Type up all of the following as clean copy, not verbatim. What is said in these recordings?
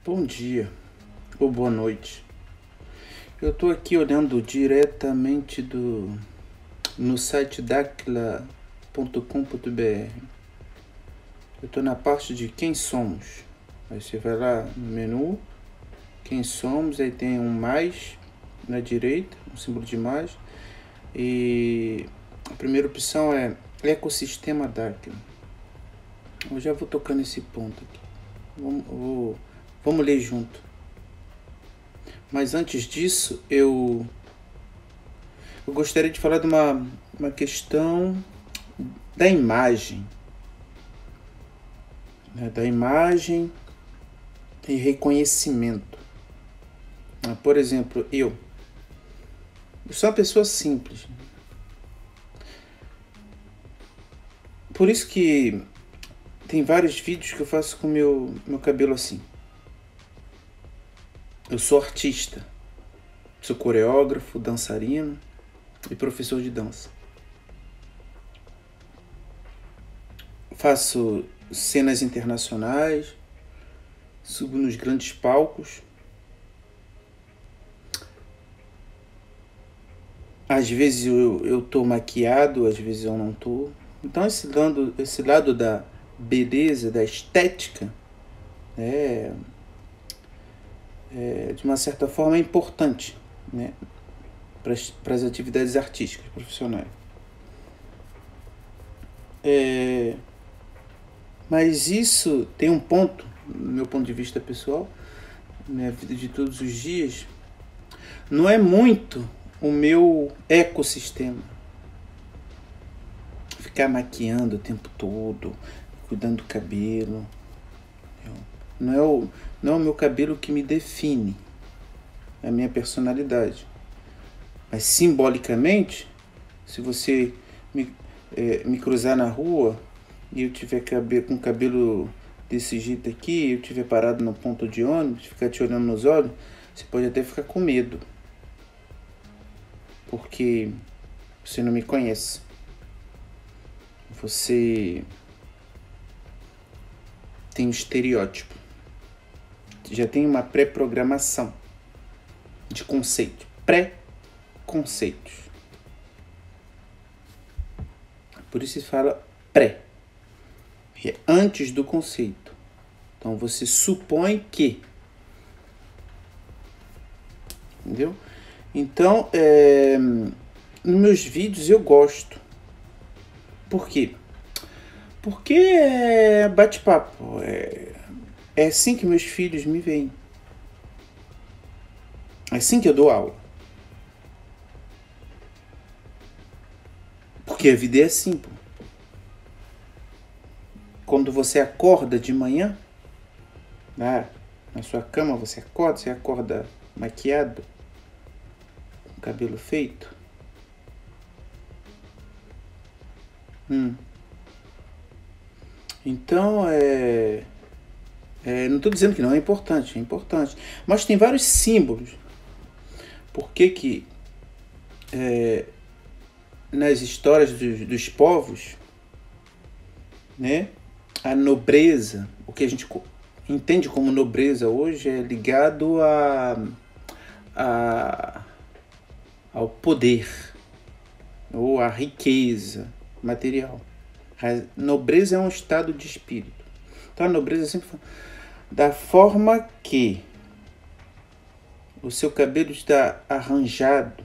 Bom dia ou boa noite. Eu estou aqui olhando diretamente no site daquila.com.br. Eu estou na parte de quem somos. Aí você vai lá no menu, quem somos, aí tem um mais na direita, um símbolo de mais. E a primeira opção é ecossistema Daquila. Eu já vou tocar nesse ponto aqui. Vamos ler junto. Mas antes disso, eu gostaria de falar de uma questão da imagem. Da imagem e reconhecimento. Por exemplo, eu sou uma pessoa simples. Por isso que tem vários vídeos que eu faço com meu cabelo assim. Eu sou artista. Sou coreógrafo, dançarino e professor de dança. Faço cenas internacionais, subo nos grandes palcos. Às vezes eu tô maquiado, às vezes eu não tô. Então esse lado da beleza, da estética, de uma certa forma é importante, né, para as atividades artísticas profissionais. Mas isso tem um ponto, no meu ponto de vista pessoal, na minha vida de todos os dias, não é muito o meu ecossistema. Ficar maquiando o tempo todo, cuidando do cabelo. Não é o meu cabelo que me define, é a minha personalidade. Mas simbolicamente, se você me cruzar na rua e eu tiver com cabelo desse jeito aqui, eu tiver parado no ponto de ônibus, ficar te olhando nos olhos, você pode até ficar com medo. Porque você não me conhece. Você tem um estereótipo. Já tem uma pré-programação de conceito. Pré-conceitos. Por isso se fala pré. É antes do conceito. Então você supõe que. Entendeu? Então, nos meus vídeos eu gosto. Por quê? Porque é bate-papo. É assim que meus filhos me veem. É assim que eu dou aula. Porque a vida é assim, pô. Quando você acorda de manhã, na sua cama você acorda maquiado, com cabelo feito. Então, não estou dizendo que não é importante, é importante. Mas tem vários símbolos. Por que nas histórias dos povos, né, a nobreza, o que a gente entende como nobreza hoje é ligado ao poder ou à riqueza material. A nobreza é um estado de espírito. Então a nobreza sempre fala da forma que o seu cabelo está arranjado,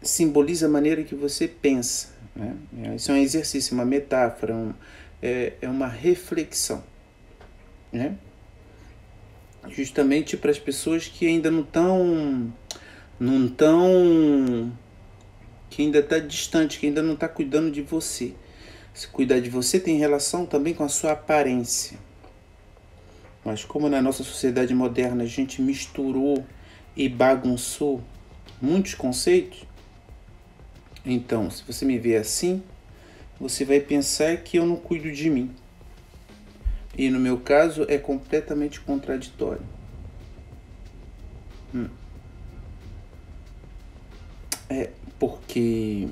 simboliza a maneira que você pensa, né? Isso é um exercício, uma metáfora, é uma reflexão, né? Justamente para as pessoas que ainda que ainda está distante, que ainda não está cuidando de você. Se cuidar de você tem relação também com a sua aparência. Mas como na nossa sociedade moderna a gente misturou e bagunçou muitos conceitos, então, se você me vê assim, você vai pensar que eu não cuido de mim. E no meu caso é completamente contraditório. Porque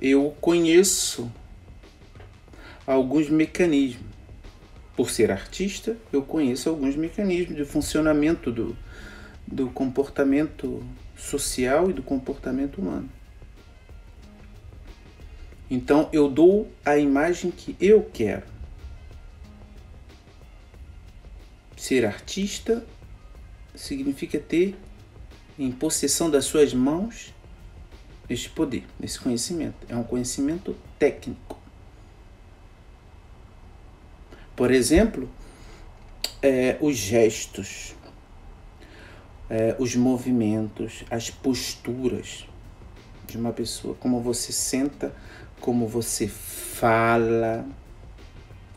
eu conheço alguns mecanismos. Por ser artista, eu conheço alguns mecanismos de funcionamento do comportamento social e do comportamento humano. Então eu dou a imagem que eu quero. Ser artista significa ter em possessão das suas mãos este poder, esse conhecimento. É um conhecimento técnico. Por exemplo, os gestos, os movimentos, as posturas de uma pessoa, como você senta, como você fala,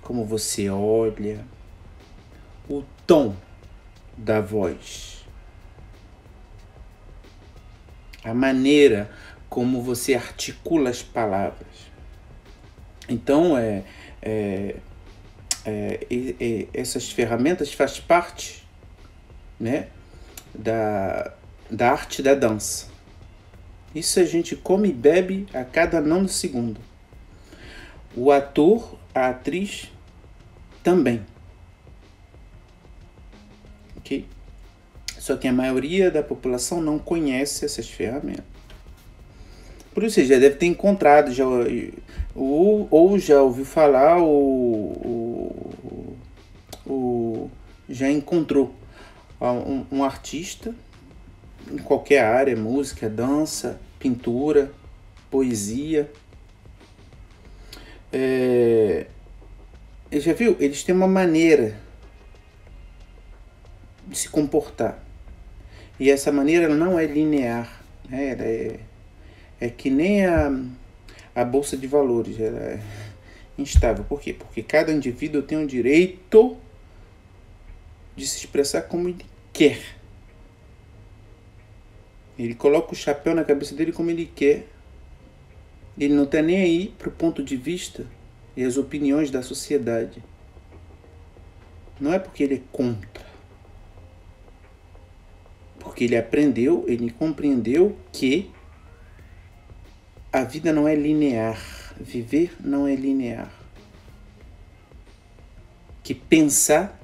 como você olha, o tom da voz, a maneira como você articula as palavras. Então, essas ferramentas fazem parte, né, da arte da dança. Isso a gente come e bebe a cada nanosegundo. O ator, a atriz também. Ok? Só que a maioria da população não conhece essas ferramentas. Por isso você já deve ter encontrado, ou já ouviu falar, ou já encontrou um artista em qualquer área, música, dança, pintura, poesia. Já viu? Eles têm uma maneira de se comportar. E essa maneira não é linear, né? Ela é que nem a bolsa de valores, ela é instável. Por quê? Porque cada indivíduo tem o direito de se expressar como ele quer. Ele coloca o chapéu na cabeça dele como ele quer. Ele não está nem aí para o ponto de vista e as opiniões da sociedade. Não é porque ele é contra. Porque ele aprendeu, ele compreendeu que a vida não é linear. Viver não é linear. Que pensar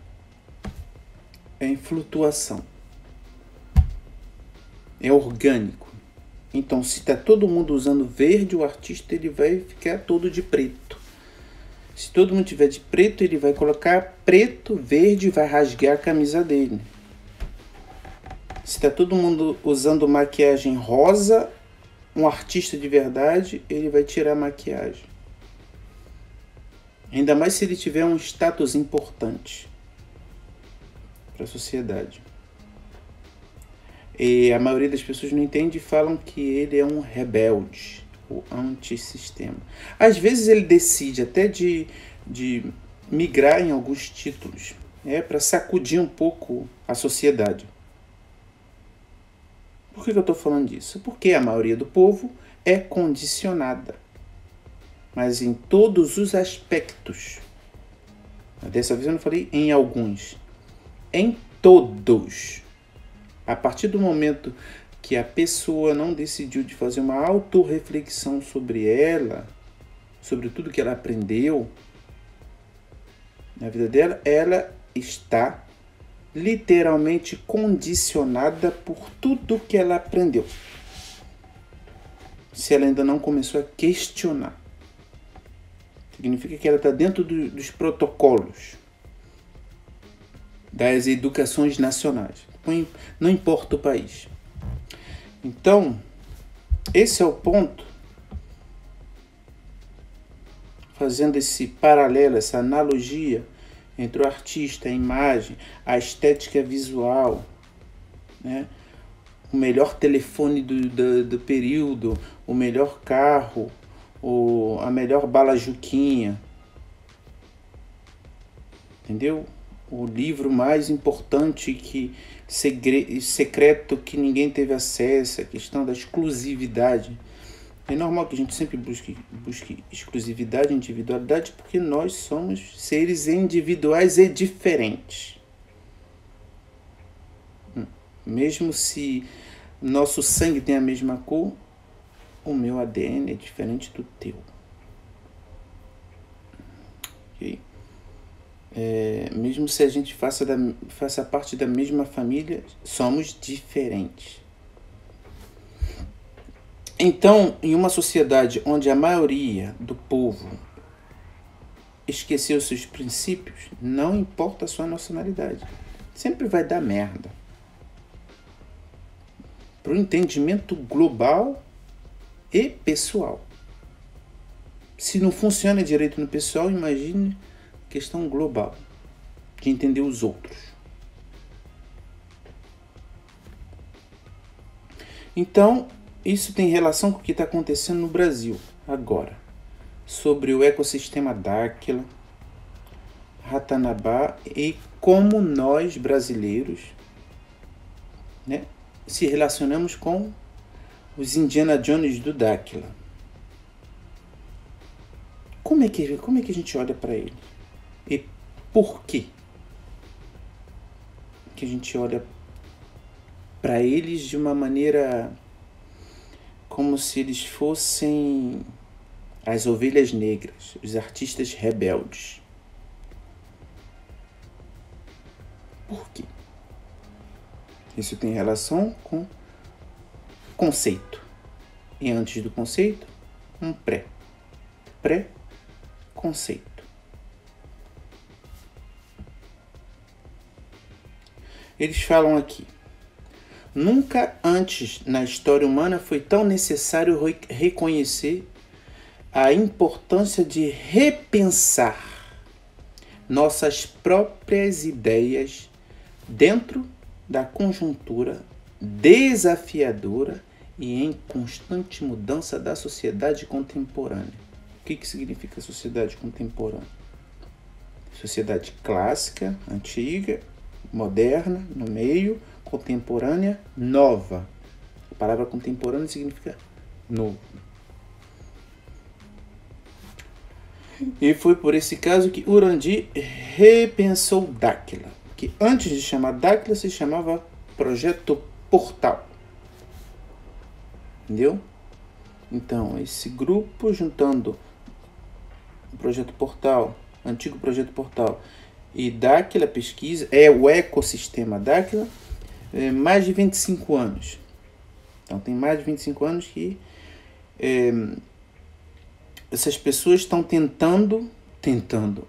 é em flutuação. É orgânico. Então, se está todo mundo usando verde, o artista ele vai ficar todo de preto. Se todo mundo tiver de preto, ele vai colocar preto, verde e vai rasgar a camisa dele. Se está todo mundo usando maquiagem rosa, um artista de verdade, ele vai tirar a maquiagem. Ainda mais se ele tiver um status importante para a sociedade. E a maioria das pessoas não entende e falam que ele é um rebelde, o antissistema. Às vezes ele decide até de migrar em alguns títulos, para sacudir um pouco a sociedade. Por que eu estou falando disso? Porque a maioria do povo é condicionada, mas em todos os aspectos. Dessa vez eu não falei em alguns, em todos. A partir do momento que a pessoa não decidiu de fazer uma autorreflexão sobre ela, sobre tudo que ela aprendeu na vida dela, ela está literalmente condicionada por tudo que ela aprendeu. Se ela ainda não começou a questionar, significa que ela está dentro dos protocolos das educações nacionais. Não importa o país. Então, esse é o ponto. Fazendo esse paralelo, essa analogia entre o artista, a imagem, a estética visual, né? O melhor telefone do período, o melhor carro, a melhor bala Juquinha, entendeu? O livro mais importante, secreto, que ninguém teve acesso, a questão da exclusividade. É normal que a gente sempre busque exclusividade, individualidade, porque nós somos seres individuais e diferentes. Mesmo se nosso sangue tem a mesma cor, o meu ADN é diferente do teu. Okay? mesmo se a gente faça parte da mesma família, somos diferentes. Então, em uma sociedade onde a maioria do povo esqueceu seus princípios, não importa a sua nacionalidade, sempre vai dar merda. Para o entendimento global e pessoal. Se não funciona direito no pessoal, imagine questão global, de entender os outros. Então, isso tem relação com o que está acontecendo no Brasil agora, sobre o ecossistema Dáquila, Ratanabá e como nós brasileiros, né, se relacionamos com os Indiana Jones do Dáquila. Como é que a gente olha para ele? E por quê que a gente olha para eles de uma maneira como se eles fossem as ovelhas negras, os artistas rebeldes? Por quê? Isso tem relação com conceito. E antes do conceito, um pré-conceito. Eles falam aqui: nunca antes na história humana foi tão necessário reconhecer a importância de repensar nossas próprias ideias dentro da conjuntura desafiadora e em constante mudança da sociedade contemporânea. O que significa sociedade contemporânea? Sociedade clássica, antiga, moderna, no meio, contemporânea, nova. A palavra contemporânea significa novo. E foi por esse caso que Urandi repensou Dáquila, que antes de chamar Dáquila se chamava Projeto Portal. Entendeu? Então, esse grupo, juntando o Projeto Portal, antigo Projeto Portal, e Dáquila pesquisa, o ecossistema Dáquila, mais de 25 anos. Então, tem mais de 25 anos que essas pessoas estão tentando,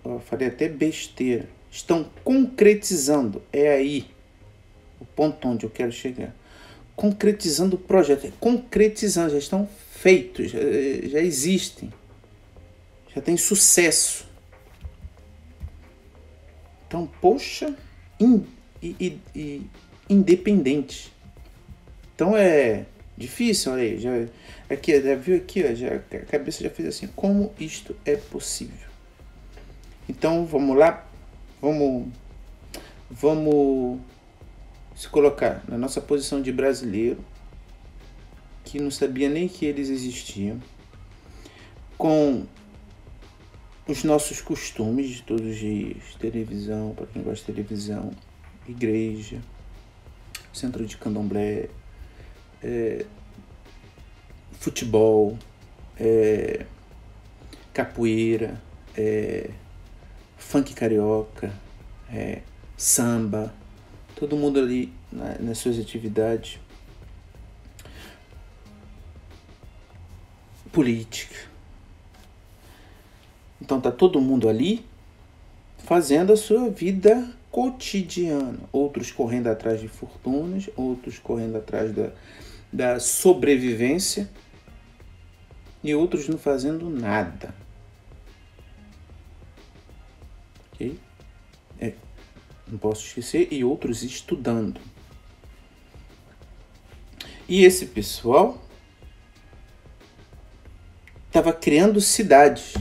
eu falei até besteira, estão concretizando, é aí o ponto onde eu quero chegar, concretizando o projeto, concretizando, já estão feitos, já existem, já tem sucesso. Então, poxa, independente. Então é difícil, olha aí, já viu aqui, ó, a cabeça já fez assim, como isto é possível? Então, vamos lá, vamos se colocar na nossa posição de brasileiro, que não sabia nem que eles existiam, com os nossos costumes de todos os dias, televisão, para quem gosta de televisão, igreja, centro de candomblé, futebol, capoeira, funk carioca, samba, todo mundo ali nas suas atividades, política. Então tá todo mundo ali fazendo a sua vida cotidiana, outros correndo atrás de fortunas, outros correndo atrás da sobrevivência e outros não fazendo nada. Ok? Não posso esquecer, e outros estudando. E esse pessoal estava criando cidades.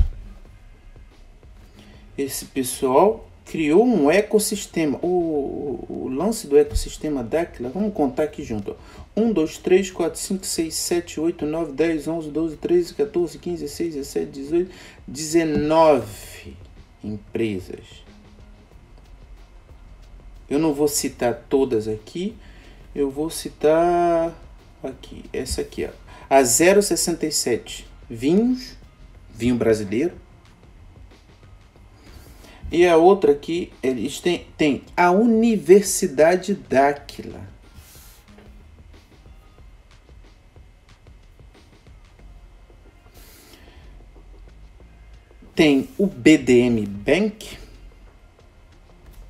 Esse pessoal criou um ecossistema. O lance do ecossistema Dáquila, vamos contar aqui junto. 1, 2, 3, 4, 5, 6, 7, 8, 9, 10, 11, 12, 13, 14, 15, 16, 17, 18, 19 empresas. Eu não vou citar todas aqui, eu vou citar aqui, essa aqui, ó. A 067 vinho brasileiro. E a outra aqui, eles têm a Universidade Dáquila. Tem o BDM Bank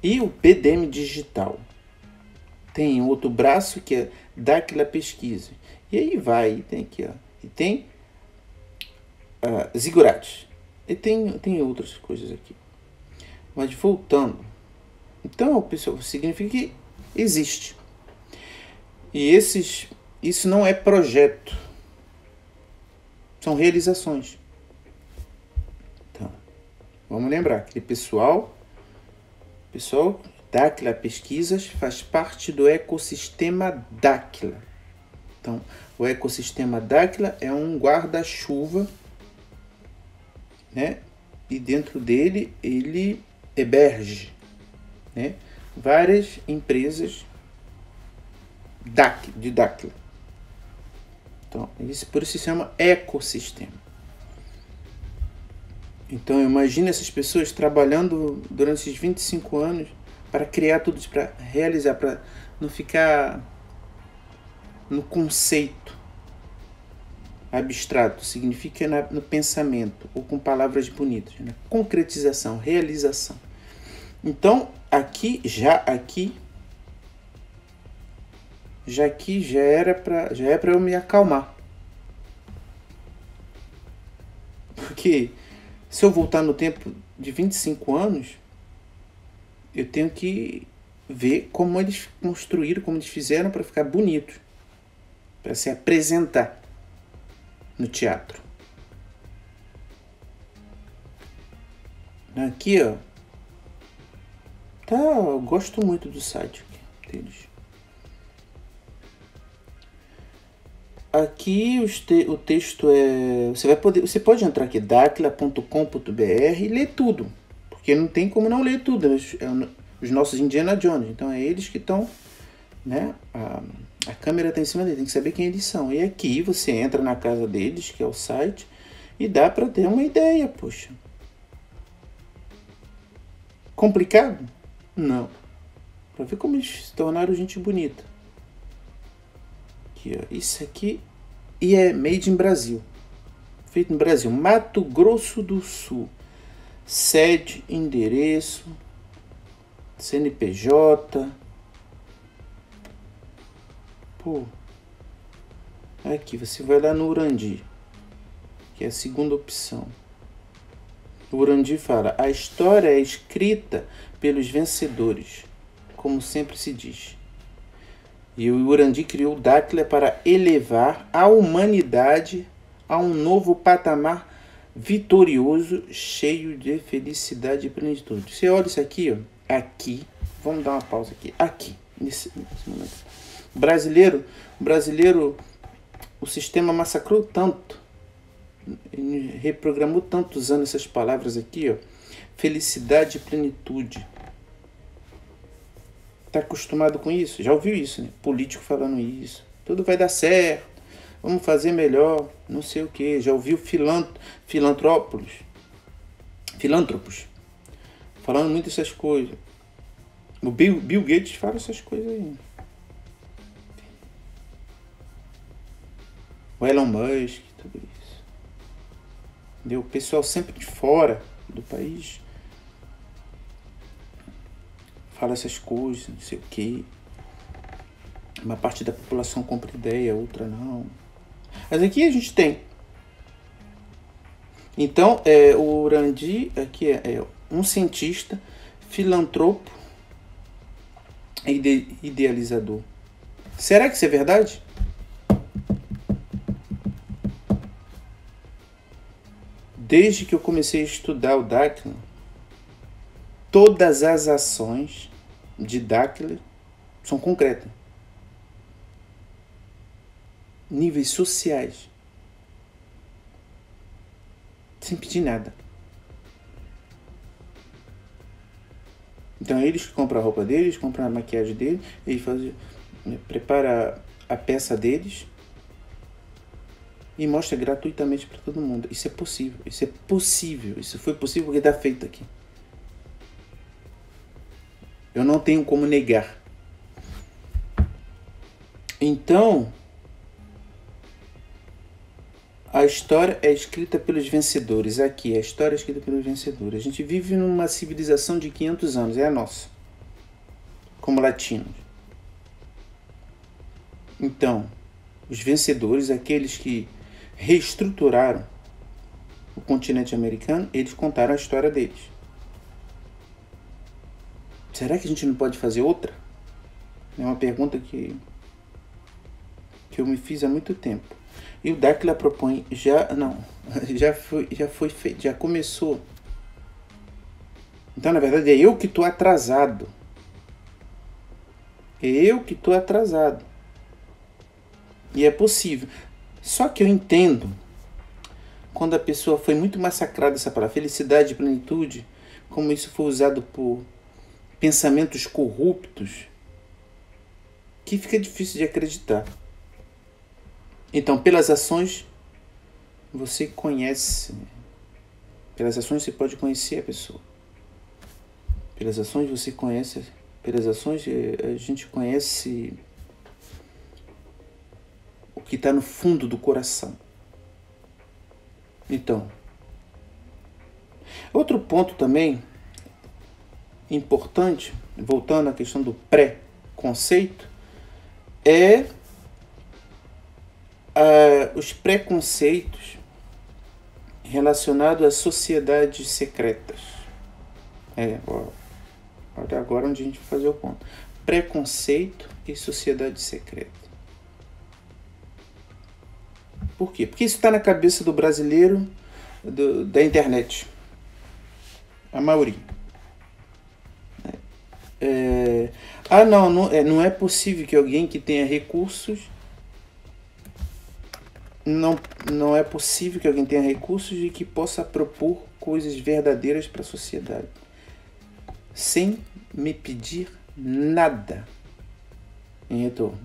e o BDM Digital. Tem outro braço que é Dáquila Pesquisa. E aí vai, tem aqui, ó. E tem Ziggurat. E tem outras coisas aqui. Mas voltando. Então, pessoal, significa que existe. E isso não é projeto. São realizações. Então, vamos lembrar, aquele pessoal Dáquila Pesquisas faz parte do ecossistema Dáquila. Então, o ecossistema Dáquila é um guarda-chuva, né? E dentro dele, ele emerge, né? Várias empresas de Dáquila. Então, por isso se chama ecossistema. Então, imagine essas pessoas trabalhando durante esses 25 anos para criar tudo isso, para realizar, para não ficar no conceito abstrato, significa no pensamento, ou com palavras bonitas, né? Concretização, realização. Então, aqui já é para eu me acalmar. Porque se eu voltar no tempo de 25 anos, eu tenho que ver como eles construíram, como eles fizeram para ficar bonito, para se apresentar no teatro. Aqui, ó. Tá, eu gosto muito do site deles. Aqui o texto é... Você pode entrar aqui, daquila.com.br e ler tudo. Porque não tem como não ler tudo. Os nossos Indiana Jones. Então é eles que estão... Né? A câmera está em cima deles. Tem que saber quem eles são. E aqui você entra na casa deles, que é o site. E dá para ter uma ideia, poxa. Complicado? Não. Para ver como eles se tornaram gente bonita. Aqui, ó. Isso aqui e é made in Brasil. Feito no Brasil. Mato Grosso do Sul. Sede, endereço, CNPJ. Pô. Aqui, você vai lá no Urandi, que é a segunda opção. O Urandi fala: a história é escrita pelos vencedores, como sempre se diz. E o Urandi criou o Dáquila para elevar a humanidade a um novo patamar vitorioso, cheio de felicidade e plenitude. Você olha isso aqui, ó. Aqui, vamos dar uma pausa aqui. Aqui, nesse momento. O brasileiro, o sistema massacrou tanto, ele reprogramou tanto usando essas palavras aqui, ó. Felicidade e plenitude. Tá acostumado com isso? Já ouviu isso, né? Político falando isso. Tudo vai dar certo. Vamos fazer melhor. Não sei o que. Já ouviu filantropos falando muito essas coisas. O Bill Gates fala essas coisas aí. O Elon Musk, tudo isso. Entendeu? O pessoal sempre de fora do país fala essas coisas, não sei o que. Uma parte da população compra ideia, outra não. Mas aqui a gente tem. Então, o Urandi aqui é um cientista, filantropo e idealizador. Será que isso é verdade? Desde que eu comecei a estudar o Dáquila, todas as ações de Dáquila são concretas. Níveis sociais. Sem pedir nada. Então eles que compram a roupa deles, compram a maquiagem deles, eles prepara a peça deles e mostra gratuitamente para todo mundo. Isso é possível. Isso foi possível porque está feito aqui. Eu não tenho como negar. Então, a história é escrita pelos vencedores. Aqui, a história é escrita pelos vencedores. A gente vive numa civilização de 500 anos, é a nossa, como latinos. Então, os vencedores, aqueles que reestruturaram o continente americano, eles contaram a história deles. Será que a gente não pode fazer outra? É uma pergunta que eu me fiz há muito tempo. E o Dáquila propõe, já foi feito, já começou. Então, na verdade, é eu que estou atrasado. É eu que estou atrasado. E é possível. Só que eu entendo quando a pessoa foi muito massacrada, essa palavra, felicidade e plenitude, como isso foi usado por pensamentos corruptos, que fica difícil de acreditar. Então, pelas ações, você conhece. Pelas ações você pode conhecer a pessoa. Pelas ações você conhece. Pelas ações a gente conhece o que está no fundo do coração. Então, outro ponto também importante, voltando à questão do pré-conceito, é os preconceitos relacionados às sociedades secretas. Olha agora onde a gente vai fazer o ponto. Preconceito e sociedade secreta. Por quê? Porque isso está na cabeça do brasileiro da internet. A maioria. Não é possível que alguém que tenha recursos não é possível que alguém tenha recursos e que possa propor coisas verdadeiras para a sociedade sem me pedir nada em retorno.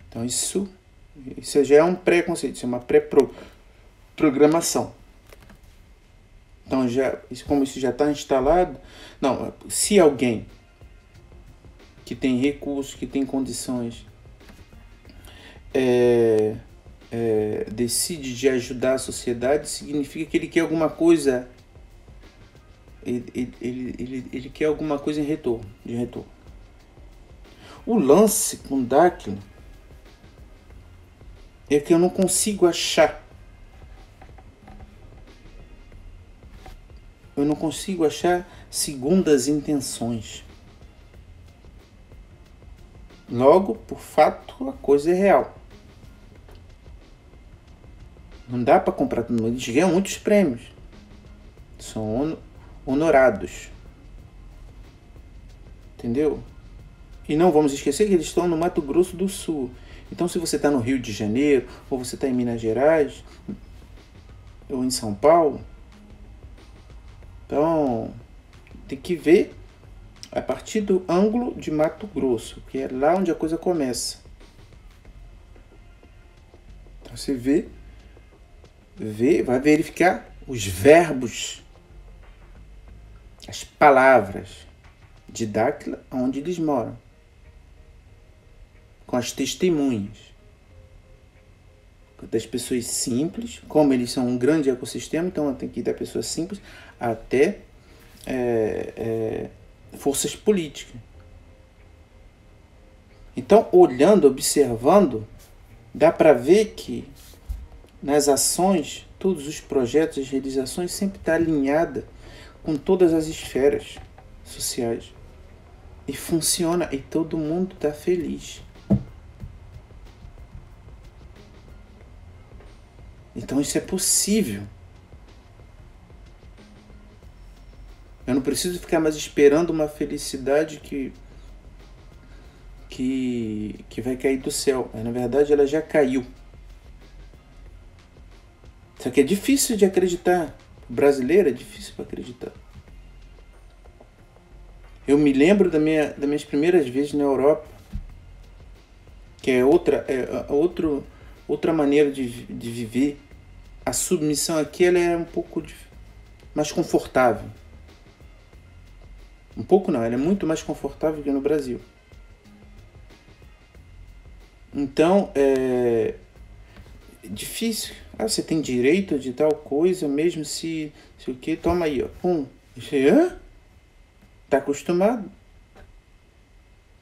Então isso já é um preconceito, isso é uma pré-programação. Então, como isso já está instalado, se alguém que tem recursos, que tem condições, decide de ajudar a sociedade, significa que ele quer alguma coisa, ele quer alguma coisa de retorno. O lance com Dáquila é que eu não consigo achar. Eu não consigo achar segundas intenções. Logo, por fato, a coisa é real. Não dá para comprar todo mundo. Eles ganham muitos prêmios. São honorados. Entendeu? E não vamos esquecer que eles estão no Mato Grosso do Sul. Então, se você está no Rio de Janeiro, ou você está em Minas Gerais, ou em São Paulo, então tem que ver a partir do ângulo de Mato Grosso, que é lá onde a coisa começa. Então você vai verificar os verbos, as palavras de Dáquila, onde eles moram, com as testemunhas das pessoas simples, como eles são um grande ecossistema, então tem que ir da pessoa simples até forças políticas. Então, olhando, observando, dá para ver que nas ações, todos os projetos, as realizações sempre está alinhada com todas as esferas sociais. E funciona, e todo mundo está feliz. Então isso é possível. Eu não preciso ficar mais esperando uma felicidade que vai cair do céu. Na verdade, ela já caiu. Só que é difícil de acreditar. O brasileiro é difícil para acreditar. Eu me lembro das minhas primeiras vezes na Europa, que é outra maneira de viver. A submissão aqui ela é um pouco mais confortável. Um pouco não, ela é muito mais confortável que no Brasil. Então, é difícil. Ah, você tem direito de tal coisa, mesmo se o que, toma aí, ó. Pum. Você, hã? Tá acostumado?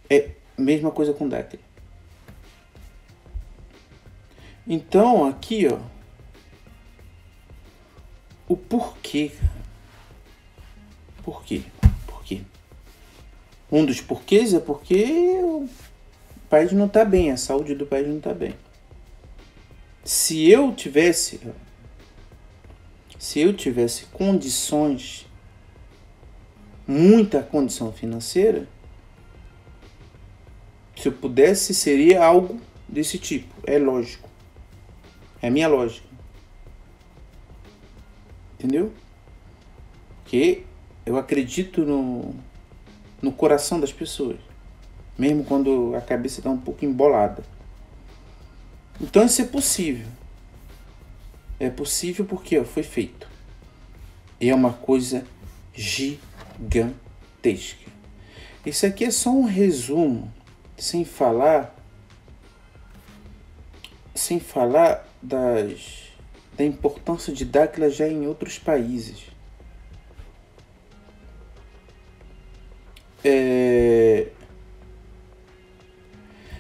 É mesma coisa com DACA. Então, aqui, ó, o porquê. Por quê? Por quê? Um dos porquês é porque o país não está bem, a saúde do país não está bem. Se eu tivesse condições, muita condição financeira, se eu pudesse, seria algo desse tipo. É lógico. É a minha lógica. Entendeu? Porque eu acredito no coração das pessoas. Mesmo quando a cabeça está um pouco embolada. Então isso é possível. É possível porque ó, foi feito. E é uma coisa gigantesca. Isso aqui é só um resumo, sem falar da importância de Dáquila já em outros países.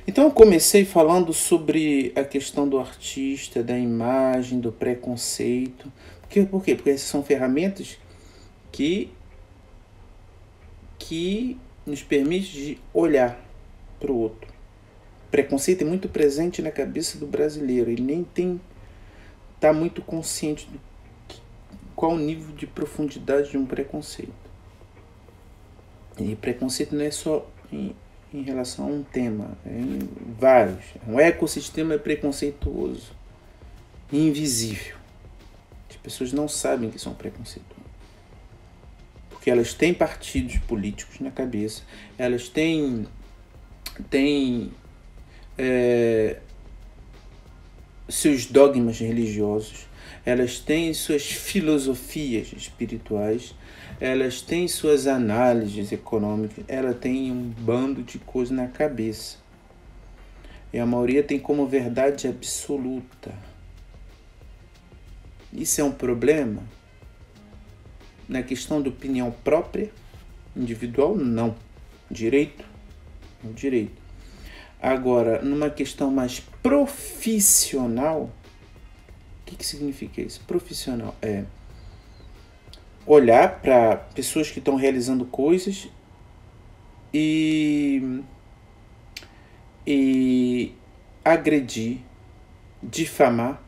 Então eu comecei falando sobre a questão do artista, da imagem, do preconceito. Por quê? Porque essas são ferramentas que nos permitem de olhar para o outro. O preconceito é muito presente na cabeça do brasileiro. Ele nem está muito consciente do qual o nível de profundidade de um preconceito. E preconceito não é só em relação a um tema, é em vários. Um ecossistema é preconceituoso, invisível. As pessoas não sabem que são preconceituosas. Porque elas têm partidos políticos na cabeça, elas têm seus dogmas religiosos, elas têm suas filosofias espirituais, elas têm suas análises econômicas, ela tem um bando de coisas na cabeça. E a maioria tem como verdade absoluta. Isso é um problema? Na questão da opinião própria, individual, não. Direito, é o direito. Agora, numa questão mais profissional, o que significa isso? Profissional é olhar para pessoas que estão realizando coisas e agredir, difamar,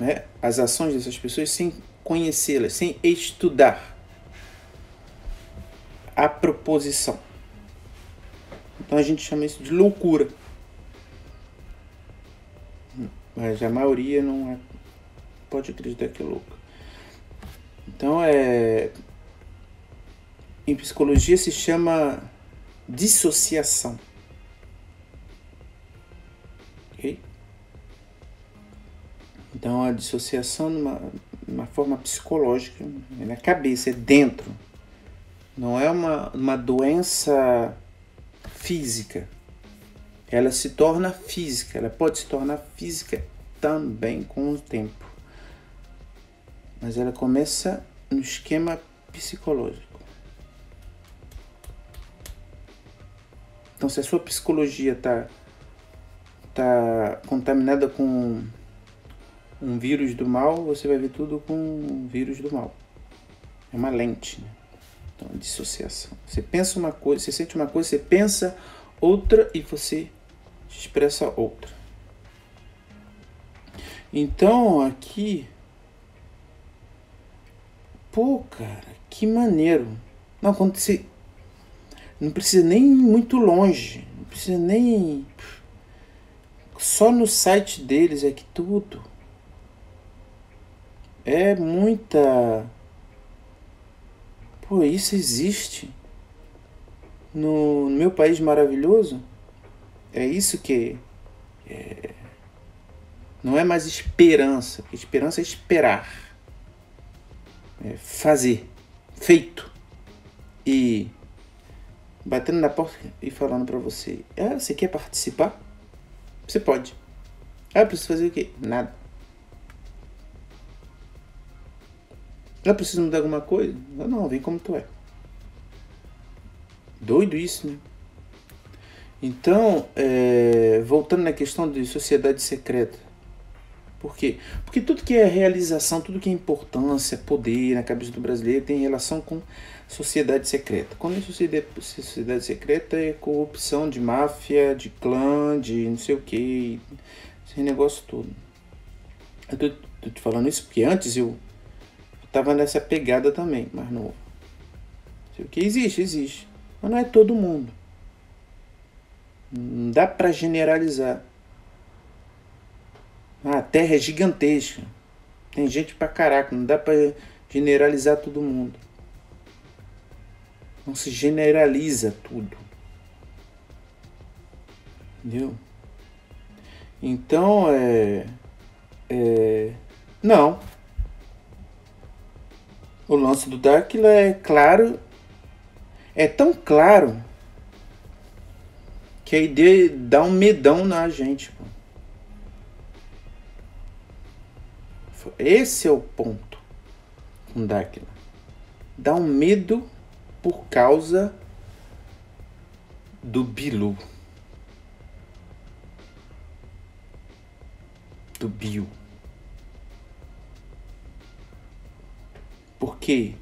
né, as ações dessas pessoas sem conhecê-las, sem estudar a proposição. Então a gente chama isso de loucura. Mas a maioria não pode acreditar que é louca. Então em psicologia se chama dissociação. Ok? Então a dissociação numa forma psicológica, é na cabeça, é dentro. Não é uma doença física. Ela se torna física, ela pode se tornar física também com o tempo. Mas ela começa no esquema psicológico. Então, se a sua psicologia tá contaminada com um vírus do mal, você vai ver tudo com um vírus do mal. É uma lente, né? Então, a dissociação. Você pensa uma coisa, você sente uma coisa, você pensa outra e você expressa outra. Então, aqui... Pô, cara, que maneiro. Não, quando você... Não precisa nem ir muito longe. Não precisa nem... Só no site deles é que tudo. É muita... Pô, isso existe. No meu país maravilhoso. É isso que... Não é mais esperança. Esperança é esperar. É fazer. Feito. e batendo na porta e falando para você: ah, você quer participar? Você pode. Ah, preciso fazer o quê? Nada. Ah, preciso mudar alguma coisa? Não, vem como tu é. Doido isso, né? Então, voltando na questão de sociedade secreta. Por quê? Porque tudo que é realização, tudo que é importância, poder na cabeça do brasileiro tem relação com sociedade secreta. Quando é sociedade secreta é corrupção de máfia, de clã, de não sei o que, esse negócio todo. Eu tô te falando isso porque antes eu tava nessa pegada também, mas não sei o que. Existe. Mas não é todo mundo. Não dá pra generalizar. Ah, a Terra é gigantesca. Tem gente pra caraca. Não dá pra generalizar todo mundo. Não se generaliza tudo. Entendeu? Então, não. O lance do Drácula é claro. É tão claro que a ideia dá um medão na gente, pô. Esse é o ponto com Drácula. Dá um medo por causa do Bilu. Do Bill. Porque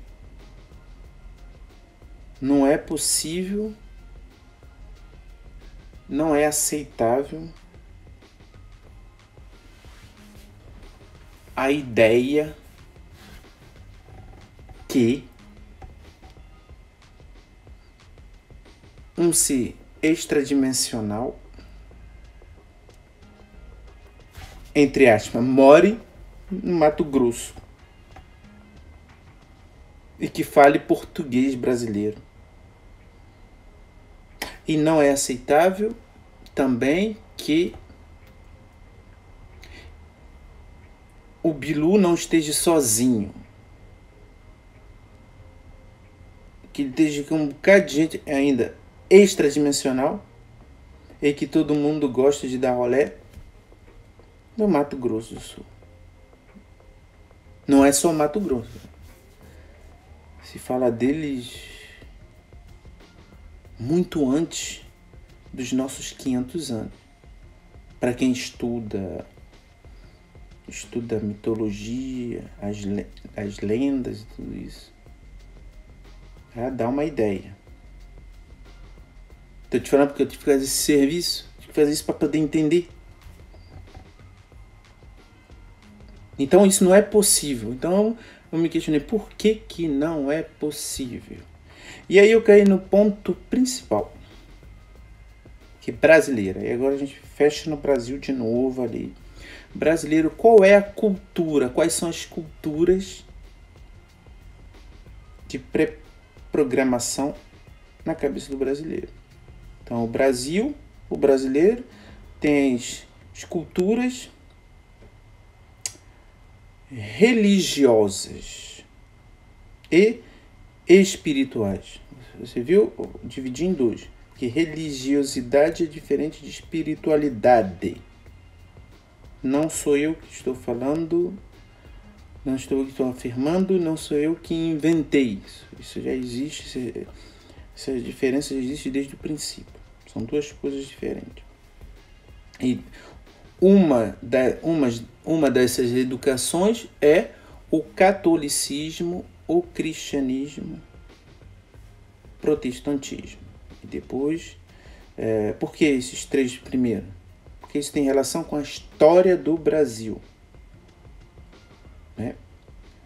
não é possível, não é aceitável a ideia que um ser extradimensional, entre aspas, more no Mato Grosso e que fale português brasileiro. E não é aceitável também que o Bilu não esteja sozinho. Que ele esteja com um bocado de gente ainda extradimensional e que todo mundo gosta de dar rolé no Mato Grosso do Sul. Não é só Mato Grosso. Se fala deles muito antes dos nossos 500 anos. Para quem estuda mitologia, as lendas e tudo isso. Dá uma ideia. Tô te falando porque eu tive que fazer esse serviço. Tive que fazer isso para poder entender. Então isso não é possível. Então eu me questionei por que não é possível. E aí eu caí no ponto principal. Que é brasileira. E agora a gente fecha no Brasil de novo ali. Brasileiro, qual é a cultura? Quais são as culturas de pré-programação na cabeça do brasileiro? Então o brasileiro tem as culturas religiosas e espirituais. Você viu? Dividi em dois. Que religiosidade é diferente de espiritualidade. Não sou eu que estou falando, não estou eu que estou afirmando, não sou eu que inventei isso. Isso já existe, essa diferença já existe desde o princípio. São duas coisas diferentes. E uma dessas educações é o catolicismo, o cristianismo, protestantismo. E depois, por que esses três primeiros? Porque isso tem relação com a história do Brasil. Né?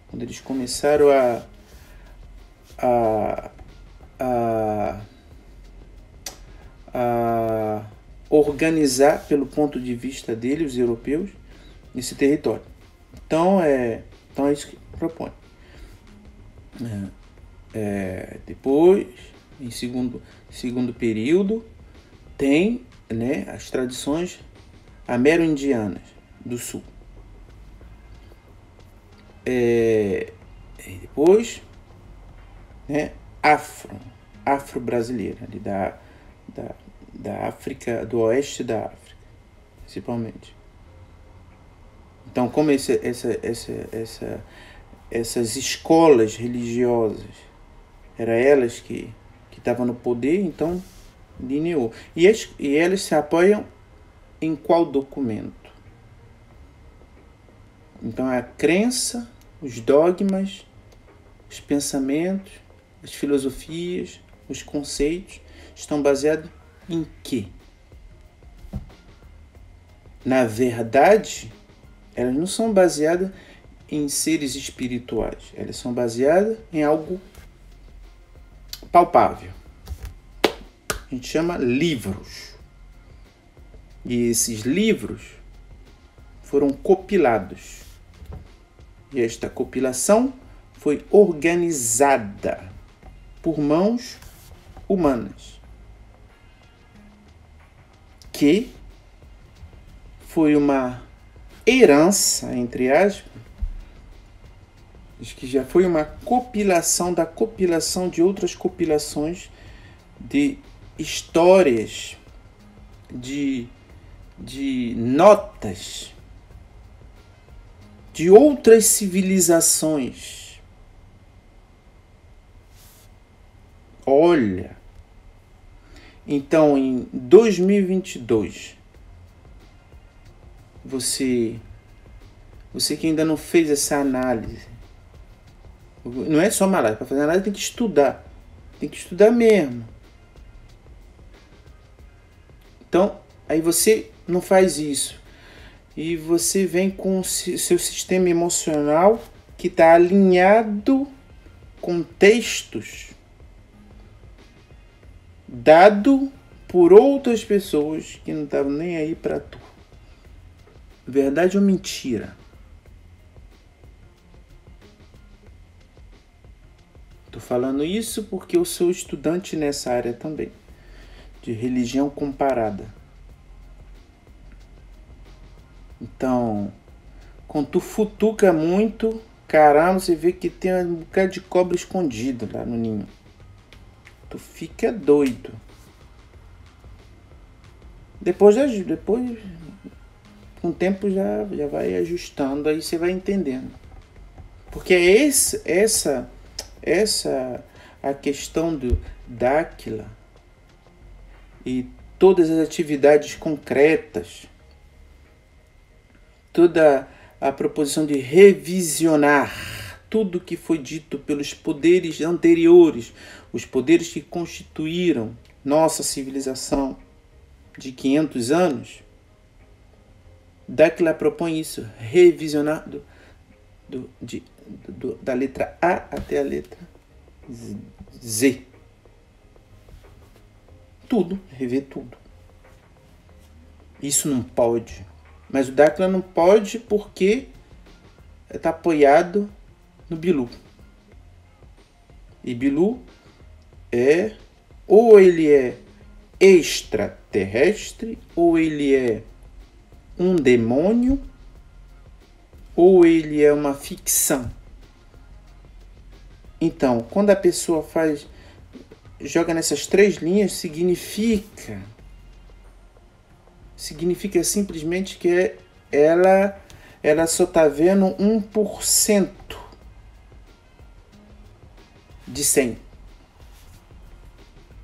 Quando eles começaram a organizar, pelo ponto de vista deles, os europeus, esse território. Então é isso que propõe. Depois, em segundo período, tem, né, as tradições amero-indianas do sul. E depois, né, afro-brasileira, ali da África, do oeste da África, principalmente. Então, como essas escolas religiosas, eram elas que estavam no poder, então lineou. E elas se apoiam em qual documento? Então, a crença, os dogmas, os pensamentos, as filosofias, os conceitos estão baseados em quê? Na verdade, elas não são baseadas em seres espirituais. Elas são baseadas em algo palpável. A gente chama livros. E esses livros foram compilados. E esta compilação foi organizada por mãos humanas, que foi uma herança, entre aspas, que já foi uma compilação da compilação de outras compilações de histórias, de notas de outras civilizações. Olha, então em 2022, você que ainda não fez essa análise, não é só uma análise, para fazer análise tem que estudar mesmo. Então, aí você não faz isso, e você vem com o seu sistema emocional que está alinhado com textos dado por outras pessoas que não estavam nem aí para tu. Verdade ou mentira? Tô falando isso porque eu sou estudante nessa área também, de religião comparada. Então, quando tu futuca muito, caramba, você vê que tem um bocado de cobra escondido lá no ninho. Tu fica doido. Depois com o tempo já vai ajustando, aí você vai entendendo. Porque é essa a questão do Dáquila e todas as atividades concretas, toda a proposição de revisionar tudo que foi dito pelos poderes anteriores, os poderes que constituíram nossa civilização de 500 anos, Dáquila propõe isso, revisionar da letra A até a letra Z. Tudo, rever tudo. Isso não pode. Mas o Dáquila não pode porque está apoiado no Bilu. E Bilu ou ele é extraterrestre, ou ele é um demônio, ou ele é uma ficção. Então, quando a pessoa joga nessas três linhas, significa simplesmente que ela só está vendo 1% de 100.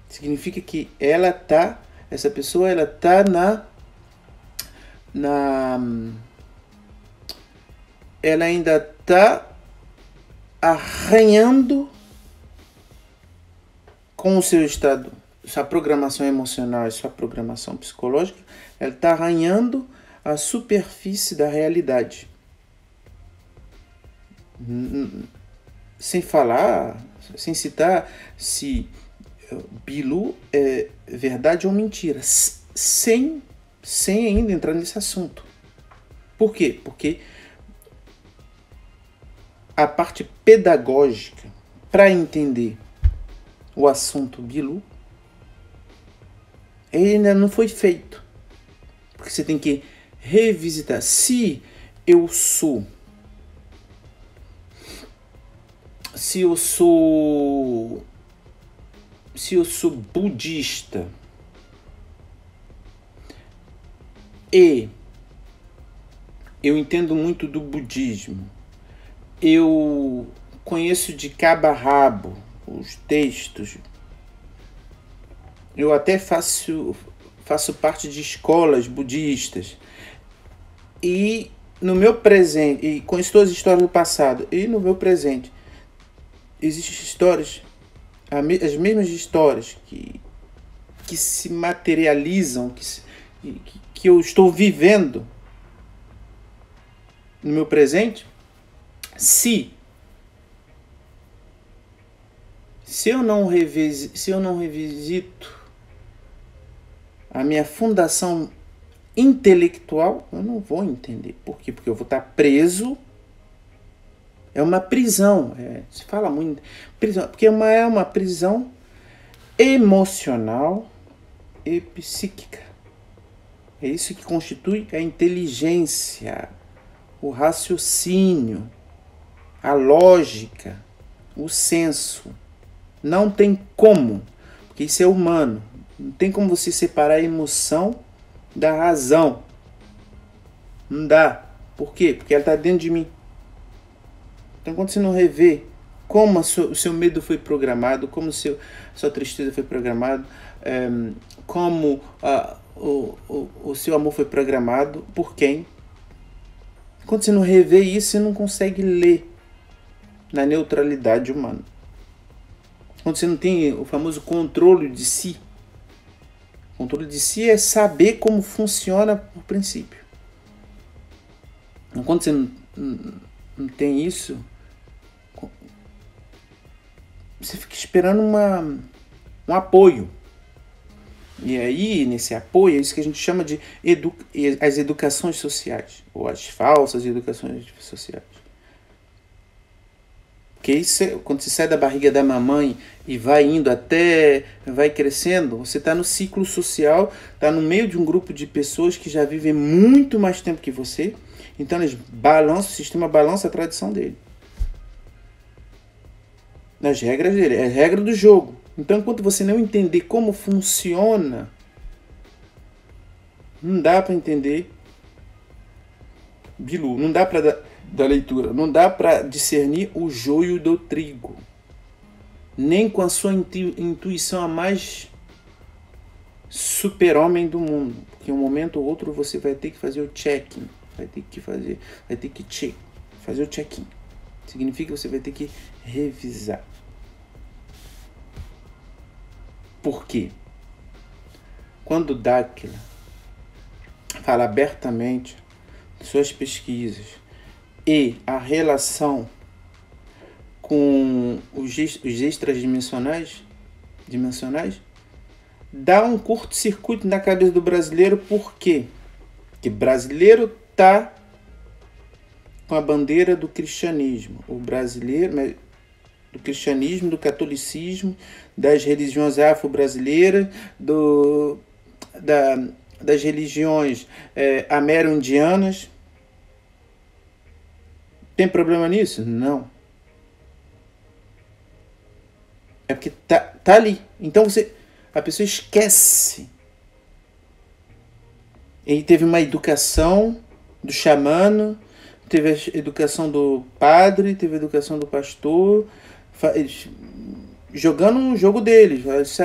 Significa que essa pessoa está ela ainda está arranhando com o seu estado, sua programação emocional e sua programação psicológica, ela está arranhando a superfície da realidade. Sem citar se Bilu é verdade ou mentira, sem ainda entrar nesse assunto. Por quê? Porque a parte pedagógica para entender o assunto Bilu ainda não foi feito. Porque você tem que revisitar. Se eu sou se eu sou budista e eu entendo muito do budismo, eu conheço de cabo a rabo os textos, eu até faço parte de escolas budistas, e no meu presente, e conheço todas as histórias do passado, e no meu presente existem histórias, as mesmas histórias que se materializam, que eu estou vivendo no meu presente. Se eu não revisito a minha fundação intelectual, eu não vou entender. Por quê? Porque eu vou estar preso. É uma prisão. Se fala muito prisão, porque é uma prisão emocional e psíquica. É isso que constitui a inteligência, o raciocínio, a lógica, o senso. Não tem como, porque isso é humano. Não tem como você separar a emoção da razão. Não dá. Por quê? Porque ela está dentro de mim. Então, quando você não revê como o seu medo foi programado, como sua tristeza foi programado, como o seu amor foi programado, por quem? Quando você não revê isso, você não consegue ler na neutralidade humana. Quando você não tem o famoso controle de si. O controle de si é saber como funciona por princípio. Então, quando você não tem isso, você fica esperando um apoio. E aí, nesse apoio, é isso que a gente chama de as educações sociais, ou as falsas educações sociais. Porque isso, quando você sai da barriga da mamãe e vai indo vai crescendo, você está no ciclo social, está no meio de um grupo de pessoas que já vivem muito mais tempo que você, então o sistema balança a tradição dele. Nas regras dele, é a regra do jogo. Então, enquanto você não entender como funciona, não dá para entender Bilu, não dá para da leitura, não dá para discernir o joio do trigo, nem com a sua intuição a mais super-homem do mundo, porque um momento ou outro você vai ter que fazer o check-in, vai ter que fazer o check-in. Significa que você vai ter que revisar. Por quê? Quando Dáquila fala abertamente de suas pesquisas e a relação com os extradimensionais, dá um curto-circuito na cabeça do brasileiro. Por quê? Porque brasileiro está com a bandeira do cristianismo. O brasileiro, do cristianismo, do catolicismo, das religiões afro-brasileiras, das religiões amerindianas. Tem problema nisso? Não. É porque tá ali. Então a pessoa esquece. Ele teve uma educação do xamã, teve a educação do padre, teve a educação do pastor, jogando um jogo deles. Isso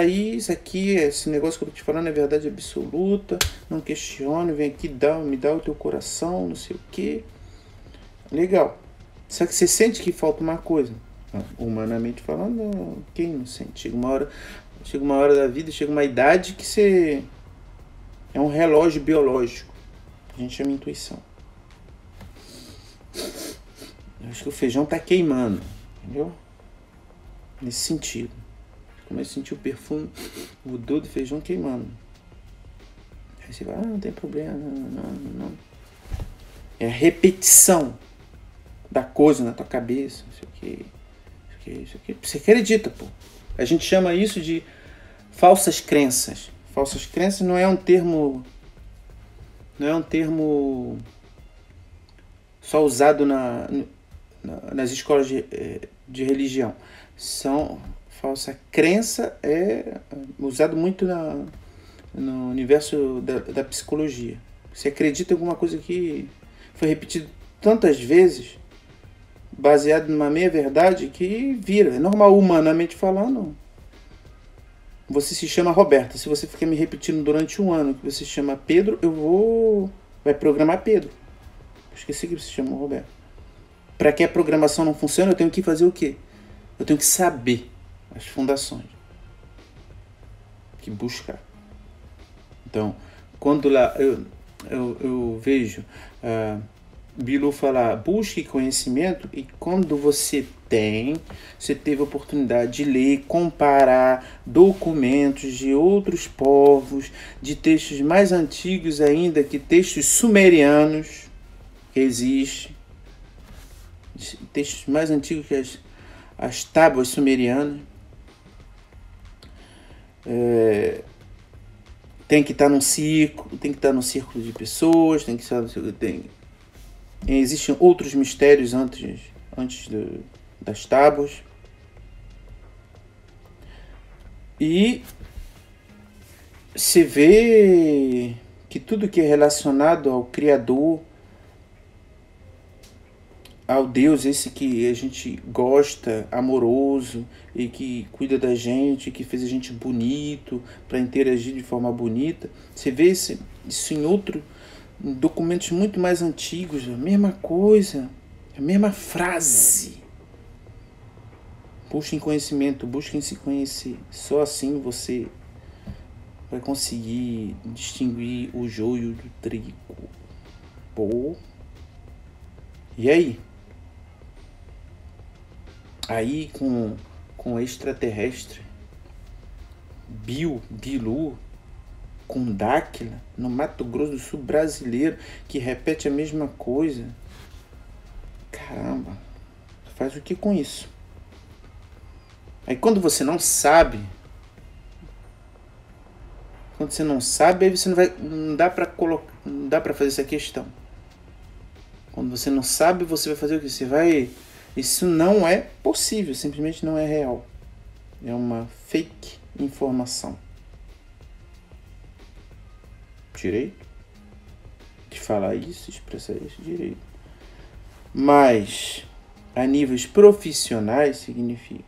aqui, esse negócio que eu tô te falando é verdade absoluta, não questione, vem aqui, me dá o teu coração, não sei o que. Legal. Só que você sente que falta uma coisa. Humanamente falando, quem não sente? Chega uma hora da vida, chega uma idade que você é um relógio biológico. A gente chama intuição. Eu acho que o feijão tá queimando, entendeu? Nesse sentido. Começa a sentir o perfume, o odor do feijão queimando. Aí você vai, não tem problema, não. É a repetição da coisa na tua cabeça, não sei o que. Isso aqui. Você acredita, pô. A gente chama isso de falsas crenças. Falsas crenças não é um termo só usado nas escolas de religião. Falsa crença é usado muito no universo da psicologia. Você acredita em alguma coisa que foi repetido tantas vezes, baseado numa meia-verdade, que vira. É normal, humanamente falando. Você se chama Roberta. Se você ficar me repetindo durante um ano que você se chama Pedro, vai programar Pedro. Esqueci que você se chama Roberto. Para que a programação não funcione, eu tenho que fazer o quê? Eu tenho que saber as fundações. Que buscar. Então, quando lá eu vejo Bilu falar, busque conhecimento, e quando você teve a oportunidade de ler, comparar documentos de outros povos, de textos mais antigos ainda, que textos sumerianos que existem, textos mais antigos que as tábuas sumerianas, tem que estar num círculo de pessoas, existem outros mistérios antes das tábuas. E se vê que tudo que é relacionado ao Criador, ao Deus esse que a gente gosta, amoroso, e que cuida da gente, que fez a gente bonito, para interagir de forma bonita, você vê isso em documentos muito mais antigos, a mesma coisa, a mesma frase. Busquem conhecimento, busquem se conhecer. Só assim você vai conseguir distinguir o joio do trigo. Pô. E aí? Aí com extraterrestre, Bilu, com Dáquila, no Mato Grosso do Sul brasileiro, que repete a mesma coisa. Caramba, faz o que com isso? Aí quando você não sabe, aí você não dá para fazer essa questão. Quando você não sabe, você vai fazer o que? Isso não é possível, simplesmente não é real. É uma fake informação. Direito de falar isso, expressar isso, direito. Mas a níveis profissionais significa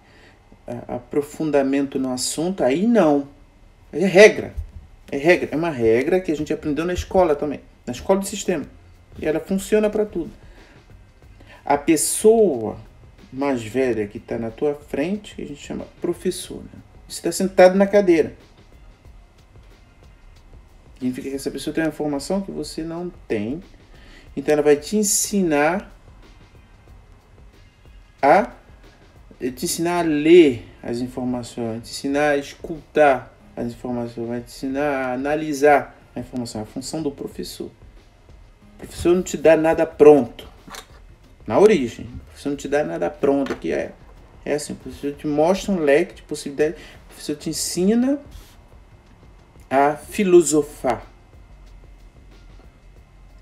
aprofundamento no assunto, aí não. É regra. É uma regra que a gente aprendeu na escola também, na escola do sistema. E ela funciona para tudo. A pessoa mais velha que está na tua frente, que a gente chama professor, né? Você está sentado na cadeira. Significa que essa pessoa tem uma informação que você não tem. Então ela vai te ensinar a ler as informações, te ensinar a escutar as informações, vai te ensinar a analisar a informação. É a função do professor. O professor não te dá nada pronto. Na origem, o professor não te dá nada pronto. Aqui é assim, o professor te mostra um leque de possibilidades. O professor te ensina a filosofar.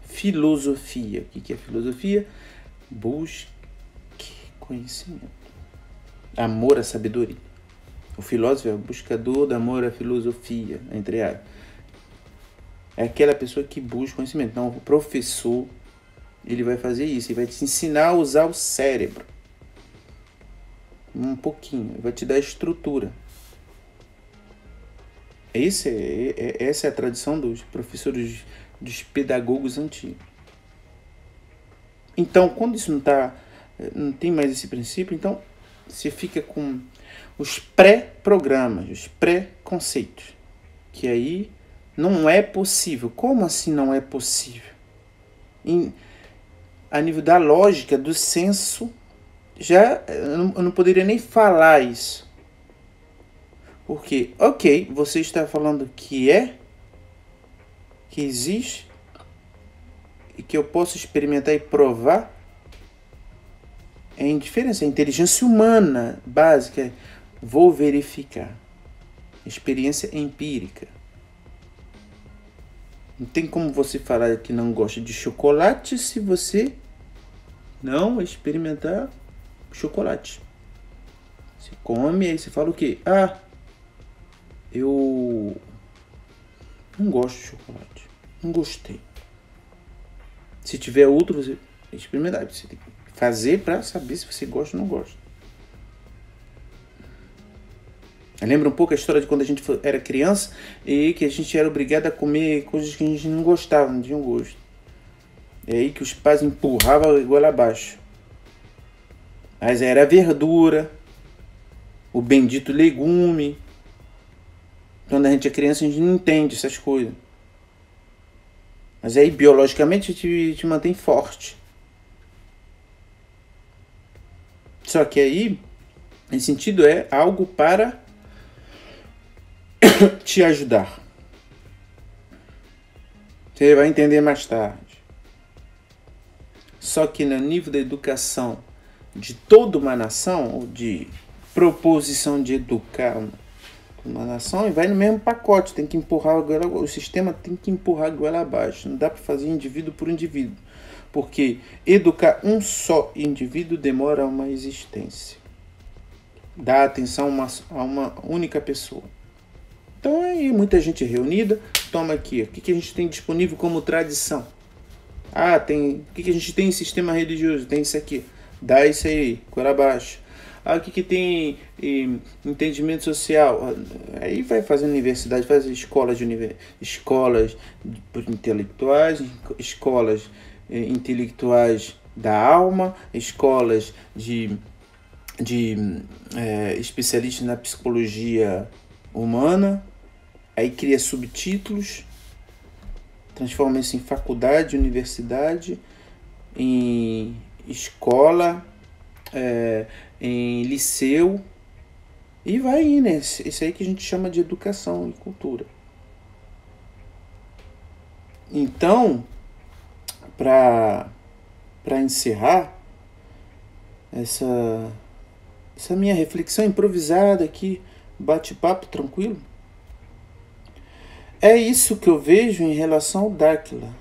Filosofia. O que é filosofia? Busque conhecimento. Amor à sabedoria. O filósofo é o buscador do amor à filosofia, entre aspas. É aquela pessoa que busca conhecimento. Então, o professor, ele vai fazer isso. Ele vai te ensinar a usar o cérebro. Um pouquinho. Ele vai te dar a estrutura. Essa é a tradição dos professores, dos pedagogos antigos. Então, quando isso não tem mais esse princípio, então você fica com os pré-programas, os pré-conceitos, que aí não é possível. Como assim não é possível? A nível da lógica, do senso, eu não poderia nem falar isso. Porque, ok, você está falando que existe, e que eu posso experimentar e provar, é indiferença, é inteligência humana básica. Vou verificar. Experiência empírica. Não tem como você falar que não gosta de chocolate se você não experimentar chocolate. Você come, aí você fala o quê? Ah, eu não gosto de chocolate. Não gostei. Se tiver outro, você experimentar. Você tem que fazer para saber se você gosta ou não gosta. Lembra um pouco a história de quando a gente era criança e que a gente era obrigado a comer coisas que a gente não gostava, não tinha gosto. É aí que os pais empurravam igual abaixo. Mas era verdura, o bendito legume. Quando a gente é criança, a gente não entende essas coisas. Mas aí, biologicamente, te mantém forte. Só que aí, esse sentido é algo para te ajudar. Você vai entender mais tarde. Só que no nível da educação de toda uma nação, ou de proposição de educar uma nação, vai no mesmo pacote, tem que empurrar o sistema tem que empurrar a goela abaixo. Não dá para fazer indivíduo por indivíduo, porque educar um só indivíduo demora uma existência. Dá atenção a uma única pessoa. Então aí muita gente reunida, toma aqui, o que a gente tem disponível como tradição? Ah, tem, o que a gente tem em sistema religioso? Tem isso aqui, dá isso aí, goela abaixo. Ah, o que tem entendimento social? Aí vai fazer universidade, faz escolas escolas intelectuais, escolas intelectuais da alma, escolas de especialistas na psicologia humana. Aí cria subtítulos, transforma isso em faculdade, universidade, em escola, em liceu, e vai indo. Isso aí que a gente chama de educação e cultura. Então, para encerrar essa minha reflexão improvisada aqui, bate-papo tranquilo, é isso que eu vejo em relação ao Dáquila.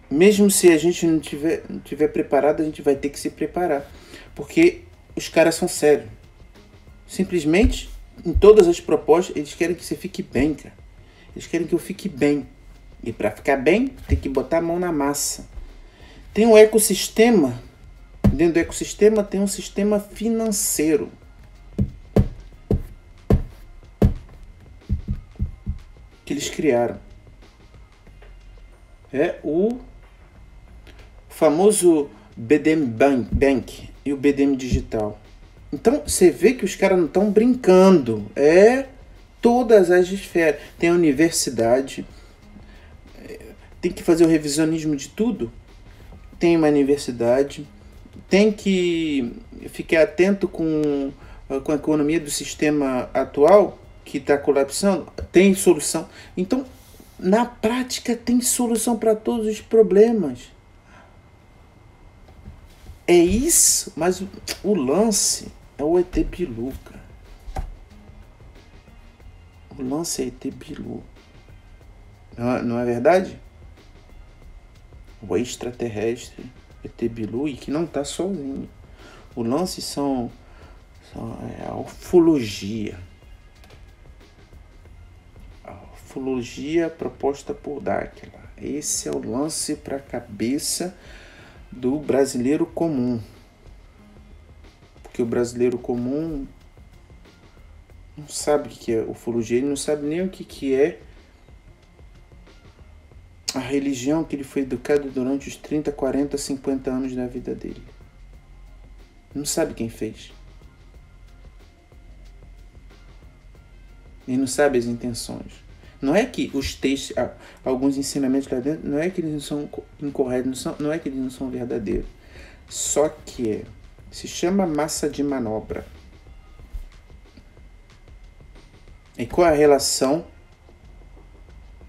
Mesmo se a gente não tiver preparado, a gente vai ter que se preparar. Porque os caras são sérios. Simplesmente, em todas as propostas, eles querem que você fique bem, cara. Eles querem que eu fique bem. E para ficar bem, tem que botar a mão na massa. Tem um ecossistema. Dentro do ecossistema tem um sistema financeiro. Que eles criaram. É o famoso BDM Bank e o BDM Digital. Então você vê que os caras não estão brincando. É todas as esferas. Tem a universidade. Tem que fazer o revisionismo de tudo. Tem uma universidade. Tem que ficar atento com a economia do sistema atual, que está colapsando. Tem solução. Então, na prática, tem solução para todos os problemas. É isso, mas o lance é o ET Bilu, cara. O lance é ET Bilu. Não é verdade? O extraterrestre ET Bilu, e que não está sozinho. O lance é a ufologia. A ufologia proposta por Dáquila. Esse é o lance para a cabeça do brasileiro comum. Porque o brasileiro comum não sabe o que é ufologia, ele não sabe nem o que é a religião que ele foi educado durante os 30, 40, 50 anos da vida dele. Não sabe quem fez. Ele não sabe as intenções. Não é que os textos, alguns ensinamentos lá dentro, não é que eles não são incorretos, não é que eles não são verdadeiros. Só que se chama massa de manobra. E qual é a relação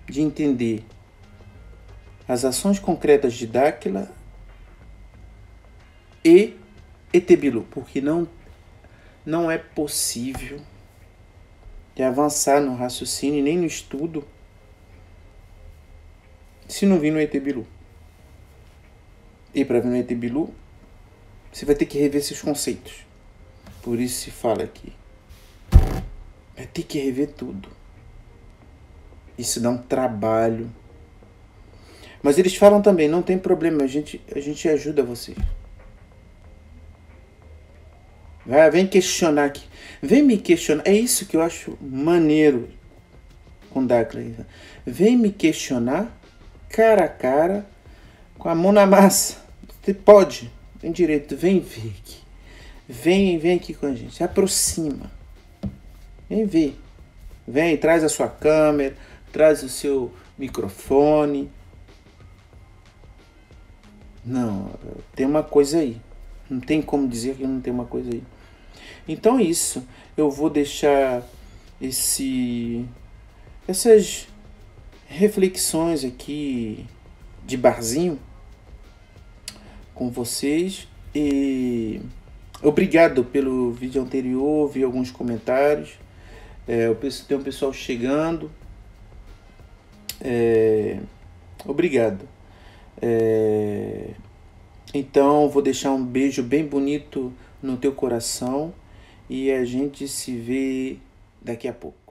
de entender as ações concretas de Dáquila e ET Bilu? Porque não é possível de avançar no raciocínio nem no estudo se não vir no ET Bilu. ir para Violeta e Bilu, você vai ter que rever seus conceitos. Por isso se fala aqui. Vai ter que rever tudo. Isso dá um trabalho. Mas eles falam também, não tem problema, a gente ajuda vocês. Vem questionar aqui. Vem me questionar. É isso que eu acho maneiro com Darkley. Vem me questionar cara a cara, com a mão na massa. Você pode, tem direito, vem ver aqui. Vem aqui com a gente, se aproxima. Vem ver. Vem, traz a sua câmera, traz o seu microfone. Não, tem uma coisa aí. Não tem como dizer que não tem uma coisa aí. Então é isso. Eu vou deixar essas reflexões aqui de barzinho com vocês. E obrigado pelo vídeo anterior, vi alguns comentários. Tem um pessoal chegando. Obrigado. Então vou deixar um beijo bem bonito no teu coração e a gente se vê daqui a pouco.